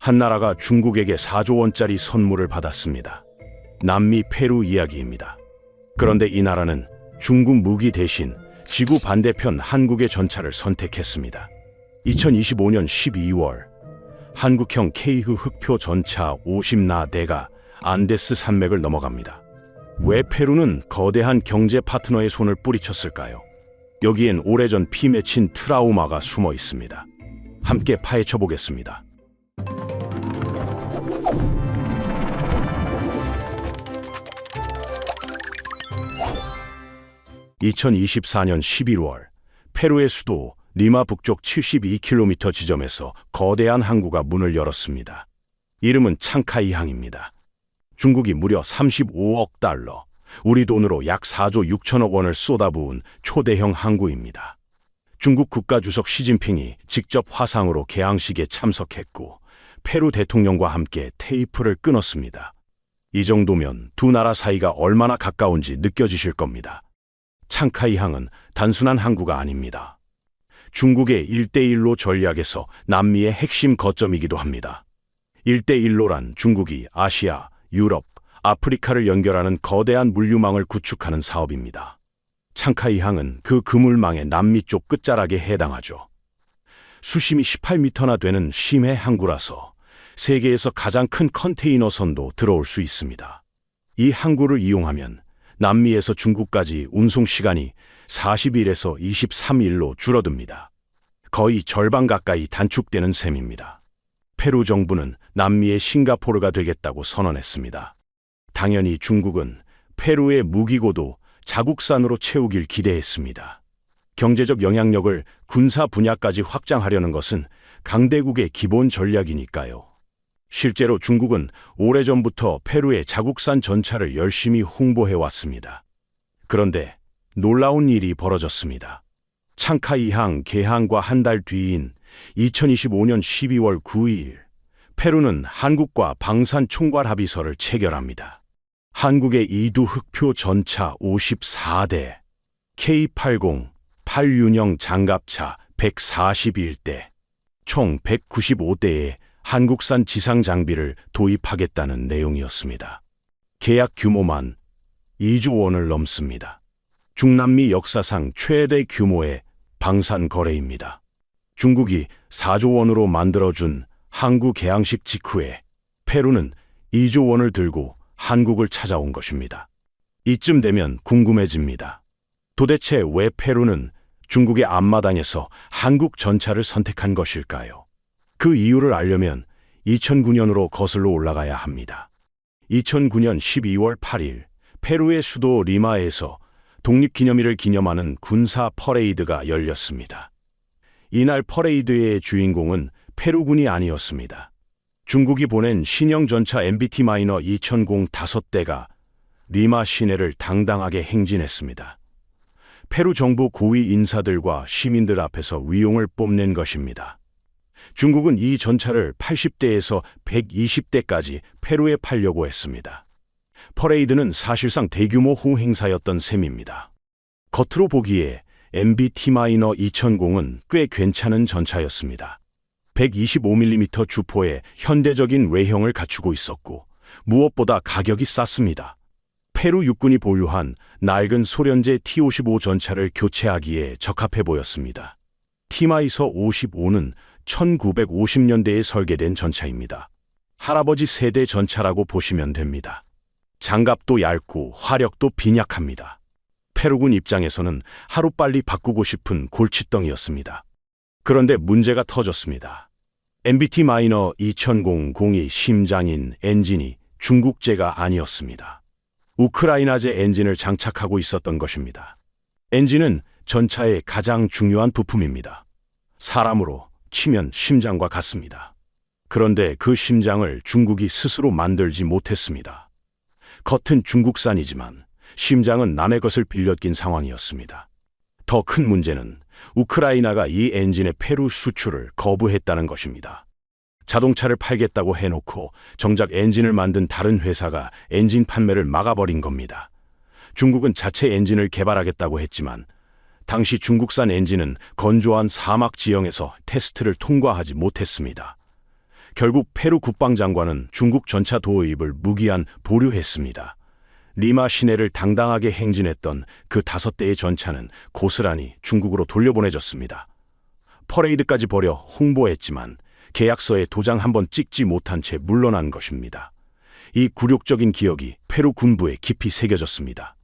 한 나라가 중국에게 4조 원짜리 선물을 받았습니다. 남미 페루 이야기입니다. 그런데 이 나라는 중국 무기 대신 지구 반대편 한국의 전차를 선택했습니다. 2025년 12월 한국형 K흐 흑표 전차 50나대가 안데스 산맥을 넘어갑니다. 왜 페루는 거대한 경제 파트너의 손을 뿌리쳤을까요? 여기엔 오래전 피 맺힌 트라우마가 숨어 있습니다. 함께 파헤쳐 보겠습니다. 2024년 11월 페루의 수도 리마 북쪽 72km 지점에서 거대한 항구가 문을 열었습니다. 이름은 창카이항입니다. 중국이 무려 35억 달러, 우리 돈으로 약 4조 6천억 원을 쏟아부은 초대형 항구입니다. 중국 국가주석 시진핑이 직접 화상으로 개항식에 참석했고 페루 대통령과 함께 테이프를 끊었습니다. 이 정도면 두 나라 사이가 얼마나 가까운지 느껴지실 겁니다. 창카이항은 단순한 항구가 아닙니다. 중국의 1대1로 전략에서 남미의 핵심 거점이기도 합니다. 1대1로란 중국이 아시아, 유럽, 아프리카를 연결하는 거대한 물류망을 구축하는 사업입니다. 창카이항은 그 그물망의 남미 쪽 끝자락에 해당하죠. 수심이 18m나 되는 심해 항구라서 세계에서 가장 큰 컨테이너 선도 들어올 수 있습니다. 이 항구를 이용하면 남미에서 중국까지 운송 시간이 40일에서 23일로 줄어듭니다. 거의 절반 가까이 단축되는 셈입니다. 페루 정부는 남미의 싱가포르가 되겠다고 선언했습니다. 당연히 중국은 페루의 무기고도 자국산으로 채우길 기대했습니다. 경제적 영향력을 군사 분야까지 확장하려는 것은 강대국의 기본 전략이니까요. 실제로 중국은 오래전부터 페루의 자국산 전차를 열심히 홍보해왔습니다. 그런데 놀라운 일이 벌어졌습니다. 창카이항 개항과 한 달 뒤인 2025년 12월 9일, 페루는 한국과 방산 총괄 합의서를 체결합니다. 한국의 이두 흑표 전차 54대, K80, 8윤형 장갑차 141대, 총 195대의 한국산 지상 장비를 도입하겠다는 내용이었습니다. 계약 규모만 2조 원을 넘습니다. 중남미 역사상 최대 규모의 방산 거래입니다. 중국이 4조 원으로 만들어준 항구 개항식 직후에 페루는 2조 원을 들고 한국을 찾아온 것입니다. 이쯤 되면 궁금해집니다. 도대체 왜 페루는 중국의 앞마당에서 한국 전차를 선택한 것일까요? 그 이유를 알려면 2009년으로 거슬러 올라가야 합니다. 2009년 12월 8일 페루의 수도 리마에서 독립기념일을 기념하는 군사 퍼레이드가 열렸습니다. 이날 퍼레이드의 주인공은 페루군이 아니었습니다. 중국이 보낸 신형 전차 MBT-2000 5대가 리마 시내를 당당하게 행진했습니다. 페루 정부 고위 인사들과 시민들 앞에서 위용을 뽐낸 것입니다. 중국은 이 전차를 80대에서 120대까지 페루에 팔려고 했습니다. 퍼레이드는 사실상 대규모 호행사였던 셈입니다. 겉으로 보기에 MBT-2000은 꽤 괜찮은 전차였습니다. 125mm 주포의 현대적인 외형을 갖추고 있었고 무엇보다 가격이 쌌습니다. 페루 육군이 보유한 낡은 소련제 T-55 전차를 교체하기에 적합해 보였습니다. T-55는 1950년대에 설계된 전차입니다. 할아버지 세대 전차라고 보시면 됩니다. 장갑도 얇고 화력도 빈약합니다. 페루군 입장에서는 하루빨리 바꾸고 싶은 골칫덩이였습니다. 그런데 문제가 터졌습니다. MBT-2000의 심장인 엔진이 중국제가 아니었습니다. 우크라이나제 엔진을 장착하고 있었던 것입니다. 엔진은 전차의 가장 중요한 부품입니다. 사람으로 치면 심장과 같습니다. 그런데 그 심장을 중국이 스스로 만들지 못했습니다. 겉은 중국산이지만 심장은 남의 것을 빌려 낀 상황이었습니다. 더 큰 문제는 우크라이나가 이 엔진의 페루 수출을 거부했다는 것입니다. 자동차를 팔겠다고 해놓고 정작 엔진을 만든 다른 회사가 엔진 판매를 막아버린 겁니다. 중국은 자체 엔진을 개발하겠다고 했지만 당시 중국산 엔진은 건조한 사막 지형에서 테스트를 통과하지 못했습니다. 결국 페루 국방장관은 중국 전차 도입을 무기한 보류했습니다. 리마 시내를 당당하게 행진했던 그 5대의 전차는 고스란히 중국으로 돌려보내졌습니다. 퍼레이드까지 벌여 홍보했지만 계약서에 도장 한번 찍지 못한 채 물러난 것입니다. 이 굴욕적인 기억이 페루 군부에 깊이 새겨졌습니다.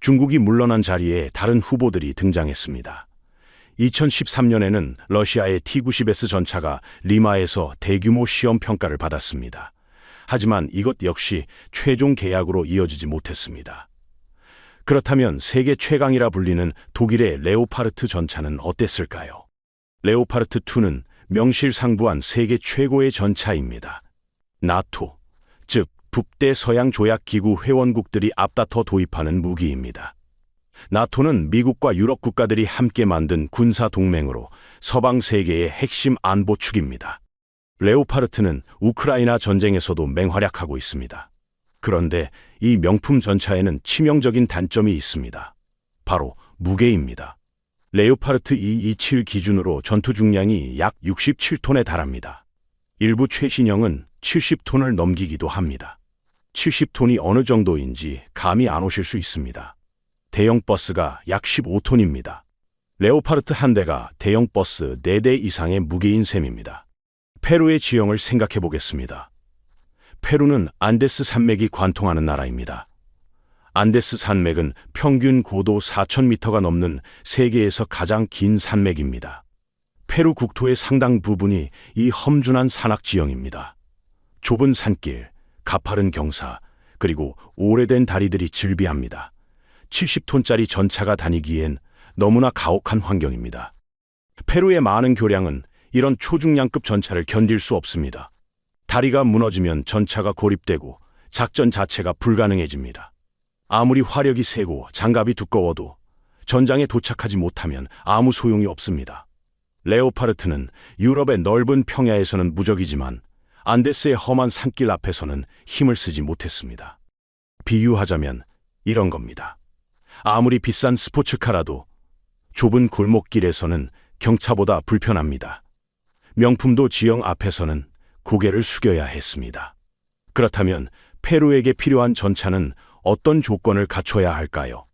중국이 물러난 자리에 다른 후보들이 등장했습니다. 2013년에는 러시아의 T-90S 전차가 리마에서 대규모 시험 평가를 받았습니다. 하지만 이것 역시 최종 계약으로 이어지지 못했습니다. 그렇다면 세계 최강이라 불리는 독일의 레오파르트 전차는 어땠을까요? 레오파르트2는 명실상부한 세계 최고의 전차입니다. 나토, 즉 북대 서양 조약기구 회원국들이 앞다퉈 도입하는 무기입니다. 나토는 미국과 유럽 국가들이 함께 만든 군사 동맹으로 서방 세계의 핵심 안보축입니다. 레오파르트는 우크라이나 전쟁에서도 맹활약하고 있습니다. 그런데 이 명품 전차에는 치명적인 단점이 있습니다. 바로 무게입니다. 레오파르트 227 기준으로 전투 중량이 약 67톤에 달합니다. 일부 최신형은 70톤을 넘기기도 합니다. 70톤이 어느 정도인지 감이 안 오실 수 있습니다. 대형 버스가 약 15톤입니다. 레오파르트 한 대가 대형 버스 4대 이상의 무게인 셈입니다. 페루의 지형을 생각해 보겠습니다. 페루는 안데스 산맥이 관통하는 나라입니다. 안데스 산맥은 평균 고도 4,000m가 넘는 세계에서 가장 긴 산맥입니다. 페루 국토의 상당 부분이 이 험준한 산악 지형입니다. 좁은 산길, 가파른 경사, 그리고 오래된 다리들이 즐비합니다. 70톤짜리 전차가 다니기엔 너무나 가혹한 환경입니다. 페루의 많은 교량은 이런 초중량급 전차를 견딜 수 없습니다. 다리가 무너지면 전차가 고립되고 작전 자체가 불가능해집니다. 아무리 화력이 세고 장갑이 두꺼워도 전장에 도착하지 못하면 아무 소용이 없습니다. 레오파르트는 유럽의 넓은 평야에서는 무적이지만 안데스의 험한 산길 앞에서는 힘을 쓰지 못했습니다. 비유하자면 이런 겁니다. 아무리 비싼 스포츠카라도 좁은 골목길에서는 경차보다 불편합니다. 명품도 지형 앞에서는 고개를 숙여야 했습니다. 그렇다면 페루에게 필요한 전차는 어떤 조건을 갖춰야 할까요?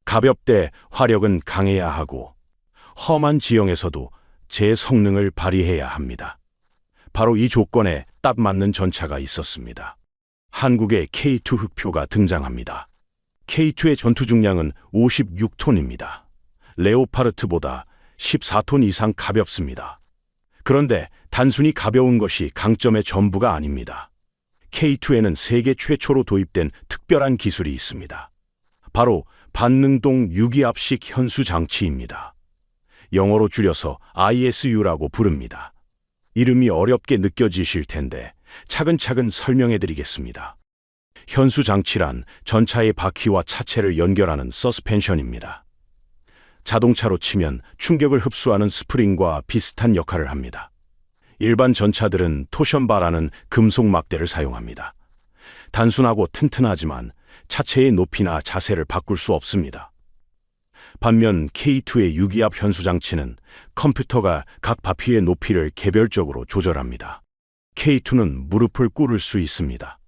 가볍되 화력은 강해야 하고 험한 지형에서도 제 성능을 발휘해야 합니다. 바로 이 조건에 딱 맞는 전차가 있었습니다. 한국의 K2 흑표가 등장합니다. K2의 전투 중량은 56톤입니다. 레오파르트보다 14톤 이상 가볍습니다. 그런데 단순히 가벼운 것이 강점의 전부가 아닙니다. K2에는 세계 최초로 도입된 특별한 기술이 있습니다. 바로 반능동 유기압식 현수 장치입니다. 영어로 줄여서 ISU라고 부릅니다. 이름이 어렵게 느껴지실 텐데 차근차근 설명해 드리겠습니다. 현수 장치란 전차의 바퀴와 차체를 연결하는 서스펜션입니다. 자동차로 치면 충격을 흡수하는 스프링과 비슷한 역할을 합니다. 일반 전차들은 토션바라는 금속 막대를 사용합니다. 단순하고 튼튼하지만 차체의 높이나 자세를 바꿀 수 없습니다. 반면 K2의 유기압 현수 장치는 컴퓨터가 각 바퀴의 높이를 개별적으로 조절합니다. K2는 무릎을 꿇을 수 있습니다.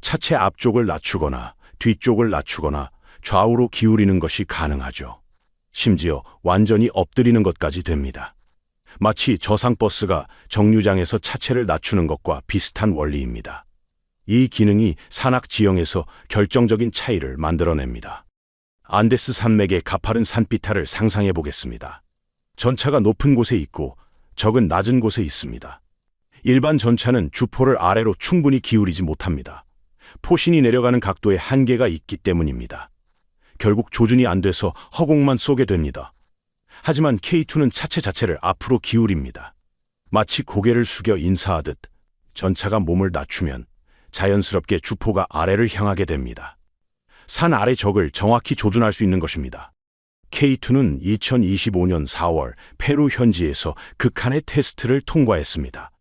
차체 앞쪽을 낮추거나 뒤쪽을 낮추거나 좌우로 기울이는 것이 가능하죠. 심지어 완전히 엎드리는 것까지 됩니다. 마치 저상버스가 정류장에서 차체를 낮추는 것과 비슷한 원리입니다. 이 기능이 산악 지형에서 결정적인 차이를 만들어냅니다. 안데스 산맥의 가파른 산비탈을 상상해 보겠습니다. 전차가 높은 곳에 있고 적은 낮은 곳에 있습니다. 일반 전차는 주포를 아래로 충분히 기울이지 못합니다. 포신이 내려가는 각도에 한계가 있기 때문입니다. 결국 조준이 안 돼서 허공만 쏘게 됩니다. 하지만 K2는 차체 자체를 앞으로 기울입니다. 마치 고개를 숙여 인사하듯 전차가 몸을 낮추면 자연스럽게 주포가 아래를 향하게 됩니다. 산 아래 적을 정확히 조준할 수 있는 것입니다. K2는 2025년 4월 페루 현지에서 극한의 테스트를 통과했습니다.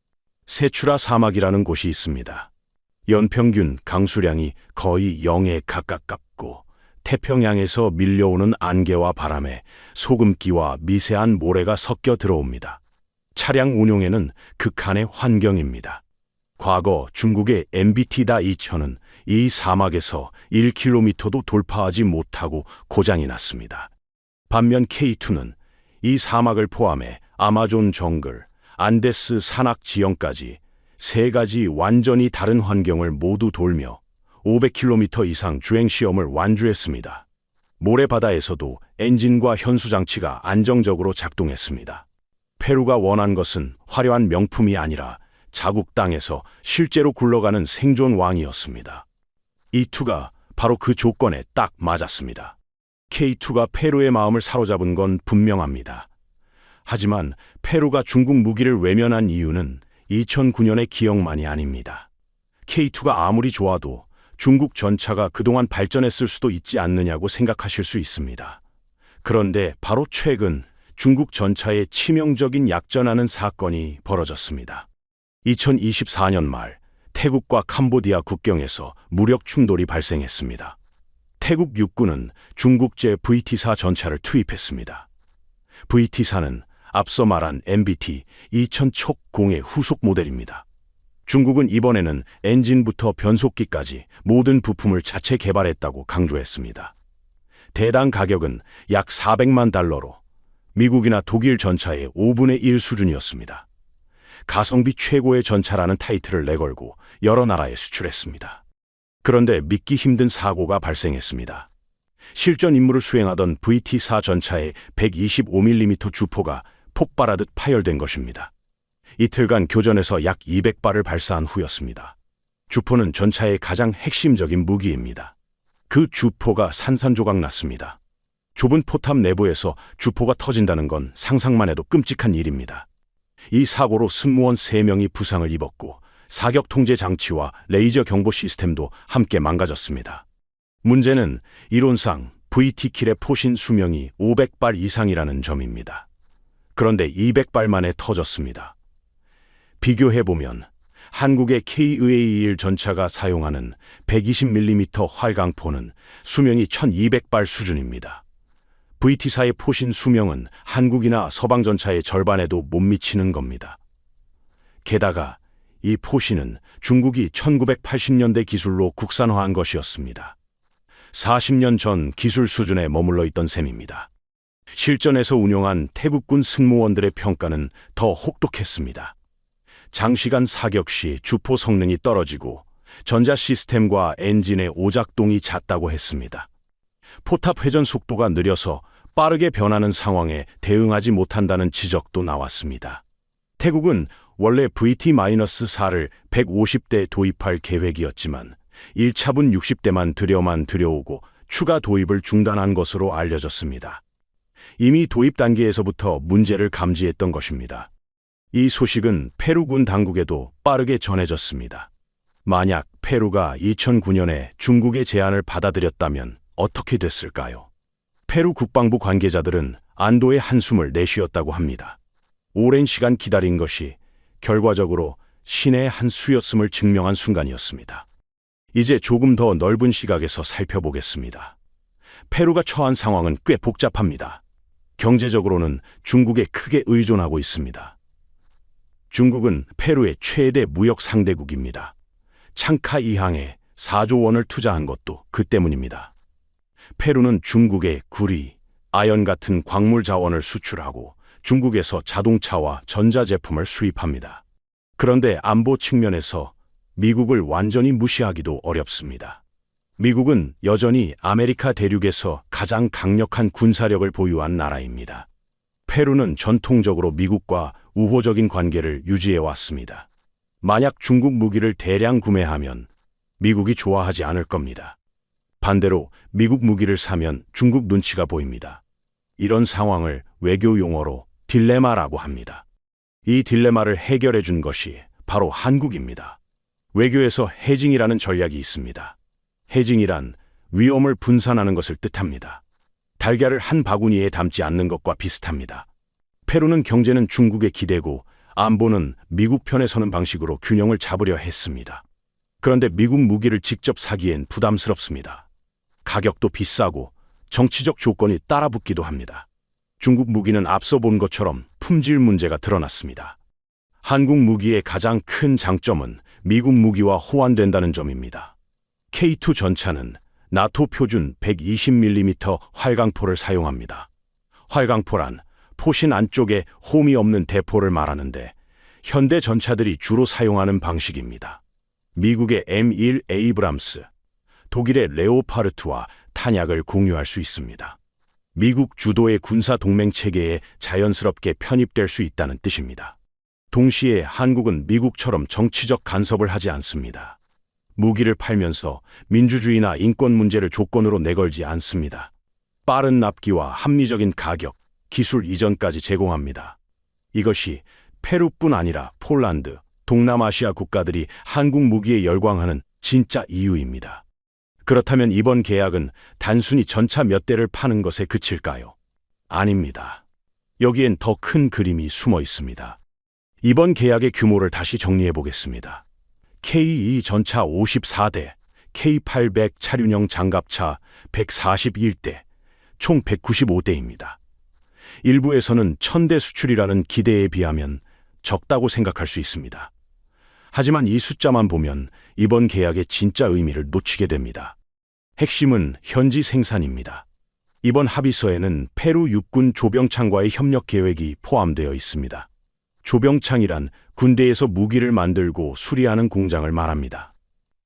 세추라 사막이라는 곳이 있습니다. 연평균 강수량이 거의 0에 가깝고 태평양에서 밀려오는 안개와 바람에 소금기와 미세한 모래가 섞여 들어옵니다. 차량 운용에는 극한의 환경입니다. 과거 중국의 MBT-2000은 이 사막에서 1km도 돌파하지 못하고 고장이 났습니다. 반면 K2는 이 사막을 포함해 아마존 정글, 안데스 산악 지형까지 세 가지 완전히 다른 환경을 모두 돌며 500km 이상 주행 시험을 완주했습니다. 모래바다에서도 엔진과 현수장치가 안정적으로 작동했습니다. 페루가 원한 것은 화려한 명품이 아니라 자국 땅에서 실제로 굴러가는 생존왕이었습니다. E2가 바로 그 조건에 딱 맞았습니다. K2가 페루의 마음을 사로잡은 건 분명합니다. 하지만 페루가 중국 무기를 외면한 이유는 2009년의 기억만이 아닙니다. K2가 아무리 좋아도 중국 전차가 그동안 발전했을 수도 있지 않느냐고 생각하실 수 있습니다. 그런데 바로 최근 중국 전차에 치명적인 약전하는 사건이 벌어졌습니다. 2024년 말 태국과 캄보디아 국경에서 무력 충돌이 발생했습니다. 태국 육군은 중국제 VT-4 전차를 투입했습니다. VT-4는 앞서 말한 MBT-2000 촉0의 후속 모델입니다. 중국은 이번에는 엔진부터 변속기까지 모든 부품을 자체 개발했다고 강조했습니다. 대당 가격은 약 400만 달러로 미국이나 독일 전차의 5분의 1 수준이었습니다. 가성비 최고의 전차라는 타이틀을 내걸고 여러 나라에 수출했습니다. 그런데 믿기 힘든 사고가 발생했습니다. 실전 임무를 수행하던 VT-4 전차의 125mm 주포가 폭발하듯 파열된 것입니다. 이틀간 교전에서 약 200발을 발사한 후였습니다. 주포는 전차의 가장 핵심적인 무기입니다. 그 주포가 산산조각 났습니다. 좁은 포탑 내부에서 주포가 터진다는 건 상상만 해도 끔찍한 일입니다. 이 사고로 승무원 3명이 부상을 입었고 사격 통제 장치와 레이저 경보 시스템도 함께 망가졌습니다. 문제는 이론상 VT-킬의 포신 수명이 500발 이상이라는 점입니다. 그런데 200발 만에 터졌습니다. 비교해보면 한국의 KVA-1 전차가 사용하는 120mm 활강포는 수명이 1200발 수준입니다. VT-4의 포신 수명은 한국이나 서방 전차의 절반에도 못 미치는 겁니다. 게다가 이 포신은 중국이 1980년대 기술로 국산화한 것이었습니다. 40년 전 기술 수준에 머물러 있던 셈입니다. 실전에서 운용한 태국군 승무원들의 평가는 더 혹독했습니다. 장시간 사격 시 주포 성능이 떨어지고 전자 시스템과 엔진의 오작동이 잦다고 했습니다. 포탑 회전 속도가 느려서 빠르게 변하는 상황에 대응하지 못한다는 지적도 나왔습니다. 태국은 원래 VT-4를 150대 도입할 계획이었지만 1차분 60대만 들여오고 추가 도입을 중단한 것으로 알려졌습니다. 이미 도입 단계에서부터 문제를 감지했던 것입니다. 이 소식은 페루군 당국에도 빠르게 전해졌습니다. 만약 페루가 2009년에 중국의 제안을 받아들였다면 어떻게 됐을까요? 페루 국방부 관계자들은 안도의 한숨을 내쉬었다고 합니다. 오랜 시간 기다린 것이 결과적으로 신의 한 수였음을 증명한 순간이었습니다. 이제 조금 더 넓은 시각에서 살펴보겠습니다. 페루가 처한 상황은 꽤 복잡합니다. 경제적으로는 중국에 크게 의존하고 있습니다. 중국은 페루의 최대 무역 상대국입니다. 창카 2항에 4조 원을 투자한 것도 그 때문입니다. 페루는 중국에 구리, 아연 같은 광물 자원을 수출하고 중국에서 자동차와 전자제품을 수입합니다. 그런데 안보 측면에서 미국을 완전히 무시하기도 어렵습니다. 미국은 여전히 아메리카 대륙에서 가장 강력한 군사력을 보유한 나라입니다. 페루는 전통적으로 미국과 우호적인 관계를 유지해 왔습니다. 만약 중국 무기를 대량 구매하면 미국이 좋아하지 않을 겁니다. 반대로 미국 무기를 사면 중국 눈치가 보입니다. 이런 상황을 외교 용어로 딜레마라고 합니다. 이 딜레마를 해결해 준 것이 바로 한국입니다. 외교에서 헤징이라는 전략이 있습니다. 헤징이란 위험을 분산하는 것을 뜻합니다. 달걀을 한 바구니에 담지 않는 것과 비슷합니다. 페루는 경제는 중국에 기대고 안보는 미국 편에 서는 방식으로 균형을 잡으려 했습니다. 그런데 미국 무기를 직접 사기엔 부담스럽습니다. 가격도 비싸고 정치적 조건이 따라붙기도 합니다. 중국 무기는 앞서 본 것처럼 품질 문제가 드러났습니다. 한국 무기의 가장 큰 장점은 미국 무기와 호환된다는 점입니다. K2 전차는 나토 표준 120mm 활강포를 사용합니다. 활강포란 포신 안쪽에 홈이 없는 대포를 말하는데 현대 전차들이 주로 사용하는 방식입니다. 미국의 M1 에이브람스, 독일의 레오파르트와 탄약을 공유할 수 있습니다. 미국 주도의 군사 동맹 체계에 자연스럽게 편입될 수 있다는 뜻입니다. 동시에 한국은 미국처럼 정치적 간섭을 하지 않습니다. 무기를 팔면서 민주주의나 인권 문제를 조건으로 내걸지 않습니다. 빠른 납기와 합리적인 가격, 기술 이전까지 제공합니다. 이것이 페루뿐 아니라 폴란드, 동남아시아 국가들이 한국 무기에 열광하는 진짜 이유입니다. 그렇다면 이번 계약은 단순히 전차 몇 대를 파는 것에 그칠까요? 아닙니다. 여기엔 더 큰 그림이 숨어 있습니다. 이번 계약의 규모를 다시 정리해 보겠습니다. K2 전차 54대, K800 차륜형 장갑차 141대, 총 195대입니다. 일부에서는 1000대 수출이라는 기대에 비하면 적다고 생각할 수 있습니다. 하지만 이 숫자만 보면 이번 계약의 진짜 의미를 놓치게 됩니다. 핵심은 현지 생산입니다. 이번 합의서에는 페루 육군 조병창과의 협력 계획이 포함되어 있습니다. 조병창이란 군대에서 무기를 만들고 수리하는 공장을 말합니다.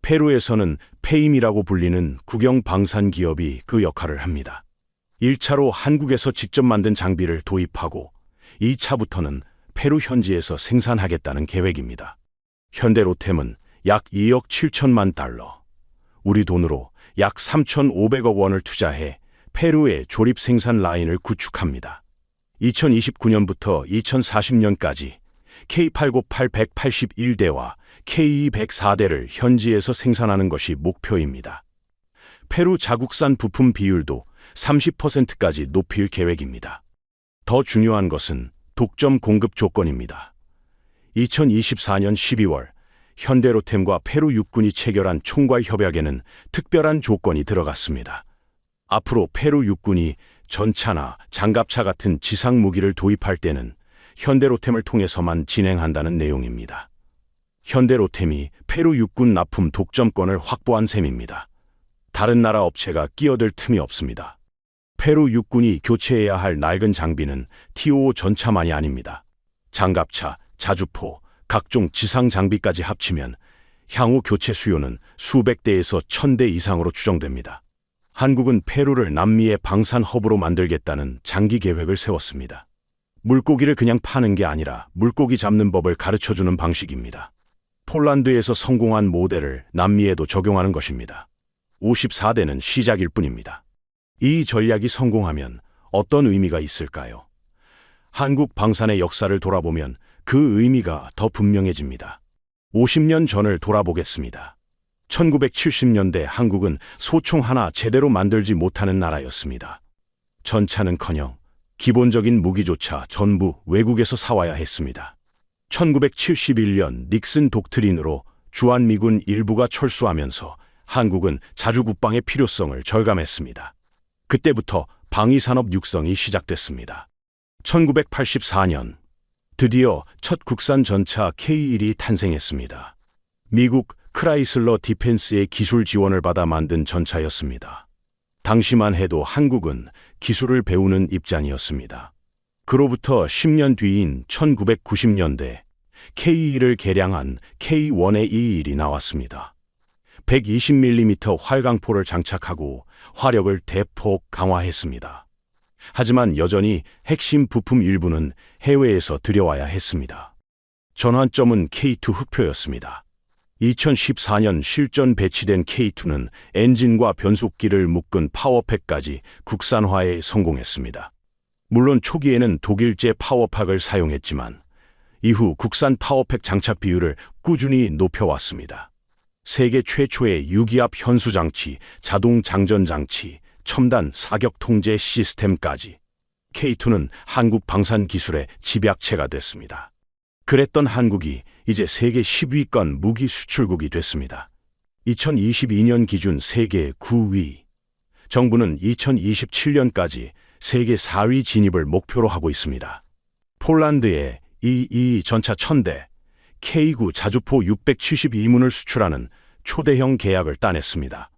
페루에서는 페임이라고 불리는 국영 방산 기업이 그 역할을 합니다. 1차로 한국에서 직접 만든 장비를 도입하고 2차부터는 페루 현지에서 생산하겠다는 계획입니다. 현대로템은 약 2억 7천만 달러, 우리 돈으로 약 3,500억 원을 투자해 페루의 조립 생산 라인을 구축합니다. 2029년부터 2040년까지 K898 181대와 K2 104대를 현지에서 생산하는 것이 목표입니다. 페루 자국산 부품 비율도 30%까지 높일 계획입니다. 더 중요한 것은 독점 공급 조건입니다. 2024년 12월 현대로템과 페루 육군이 체결한 총괄 협약에는 특별한 조건이 들어갔습니다. 앞으로 페루 육군이 전차나 장갑차 같은 지상 무기를 도입할 때는 현대로템을 통해서만 진행한다는 내용입니다. 현대로템이 페루 육군 납품 독점권을 확보한 셈입니다. 다른 나라 업체가 끼어들 틈이 없습니다. 페루 육군이 교체해야 할 낡은 장비는 T55 전차만이 아닙니다. 장갑차, 자주포, 각종 지상 장비까지 합치면 향후 교체 수요는 수백 대에서 1000대 이상으로 추정됩니다. 한국은 페루를 남미의 방산 허브로 만들겠다는 장기 계획을 세웠습니다. 물고기를 그냥 파는 게 아니라 물고기 잡는 법을 가르쳐주는 방식입니다. 폴란드에서 성공한 모델을 남미에도 적용하는 것입니다. 54대는 시작일 뿐입니다. 이 전략이 성공하면 어떤 의미가 있을까요? 한국 방산의 역사를 돌아보면 그 의미가 더 분명해집니다. 50년 전을 돌아보겠습니다. 1970년대 한국은 소총 하나 제대로 만들지 못하는 나라였습니다. 전차는커녕 기본적인 무기조차 전부 외국에서 사와야 했습니다. 1971년 닉슨 독트린으로 주한미군 일부가 철수하면서 한국은 자주국방의 필요성을 절감했습니다. 그때부터 방위산업 육성이 시작됐습니다. 1984년 드디어 첫 국산 전차 K1이 탄생했습니다. 미국 크라이슬러 디펜스의 기술 지원을 받아 만든 전차였습니다. 당시만 해도 한국은 기술을 배우는 입장이었습니다. 그로부터 10년 뒤인 1990년대 K2를 개량한 K1의 21이 나왔습니다. 120mm 활강포를 장착하고 화력을 대폭 강화했습니다. 하지만 여전히 핵심 부품 일부는 해외에서 들여와야 했습니다. 전환점은 K2 흑표였습니다. 2014년 실전 배치된 K2는 엔진과 변속기를 묶은 파워팩까지 국산화에 성공했습니다. 물론 초기에는 독일제 파워팩을 사용했지만 이후 국산 파워팩 장착 비율을 꾸준히 높여왔습니다. 세계 최초의 유기압 현수 장치, 자동 장전 장치, 첨단 사격 통제 시스템까지 K2는 한국 방산 기술의 집약체가 됐습니다. 그랬던 한국이 이제 세계 10위권 무기 수출국이 됐습니다. 2022년 기준 세계 9위. 정부는 2027년까지 세계 4위 진입을 목표로 하고 있습니다. 폴란드의 E2 전차 1000대, K9 자주포 672문을 수출하는 초대형 계약을 따냈습니다.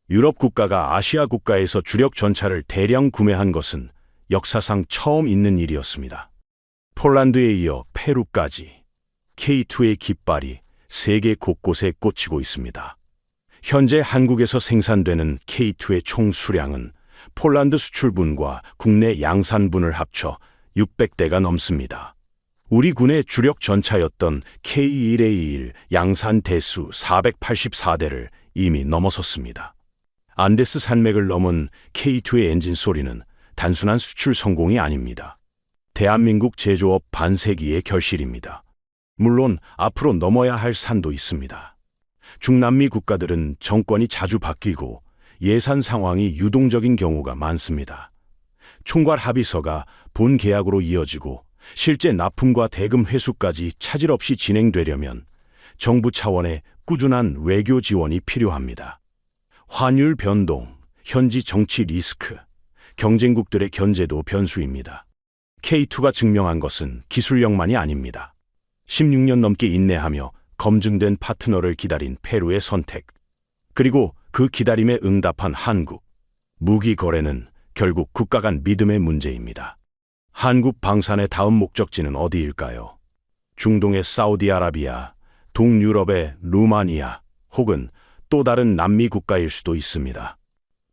유럽 국가가 아시아 국가에서 주력 전차를 대량 구매한 것은 역사상 처음 있는 일이었습니다. 폴란드에 이어 페루까지 K2의 깃발이 세계 곳곳에 꽂히고 있습니다. 현재 한국에서 생산되는 K2의 총 수량은 폴란드 수출분과 국내 양산분을 합쳐 600대가 넘습니다. 우리 군의 주력 전차였던 K1A1 양산 대수 484대를 이미 넘어섰습니다. 안데스 산맥을 넘은 K2의 엔진 소리는 단순한 수출 성공이 아닙니다. 대한민국 제조업 반세기의 결실입니다. 물론 앞으로 넘어야 할 산도 있습니다. 중남미 국가들은 정권이 자주 바뀌고 예산 상황이 유동적인 경우가 많습니다. 총괄 합의서가 본 계약으로 이어지고 실제 납품과 대금 회수까지 차질 없이 진행되려면 정부 차원의 꾸준한 외교 지원이 필요합니다. 환율 변동, 현지 정치 리스크, 경쟁국들의 견제도 변수입니다. K2가 증명한 것은 기술력만이 아닙니다. 16년 넘게 인내하며 검증된 파트너를 기다린 페루의 선택, 그리고 그 기다림에 응답한 한국. 무기 거래는 결국 국가 간 믿음의 문제입니다. 한국 방산의 다음 목적지는 어디일까요? 중동의 사우디아라비아, 동유럽의 루마니아, 혹은 또 다른 남미 국가일 수도 있습니다.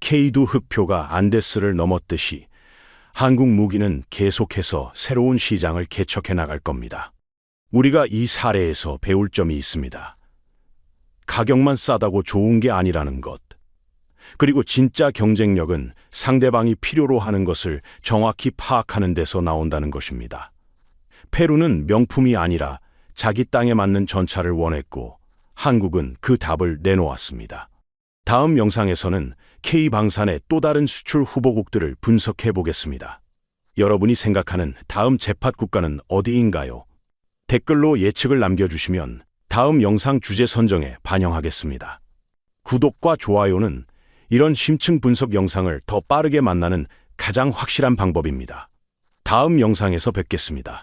K2 흑표가 안데스를 넘었듯이 한국 무기는 계속해서 새로운 시장을 개척해 나갈 겁니다. 우리가 이 사례에서 배울 점이 있습니다. 가격만 싸다고 좋은 게 아니라는 것. 그리고 진짜 경쟁력은 상대방이 필요로 하는 것을 정확히 파악하는 데서 나온다는 것입니다. 페루는 명품이 아니라 자기 땅에 맞는 전차를 원했고 한국은 그 답을 내놓았습니다. 다음 영상에서는 K방산의 또 다른 수출 후보국들을 분석해 보겠습니다. 여러분이 생각하는 다음 재팟 국가는 어디인가요? 댓글로 예측을 남겨주시면 다음 영상 주제 선정에 반영하겠습니다. 구독과 좋아요는 이런 심층 분석 영상을 더 빠르게 만나는 가장 확실한 방법입니다. 다음 영상에서 뵙겠습니다.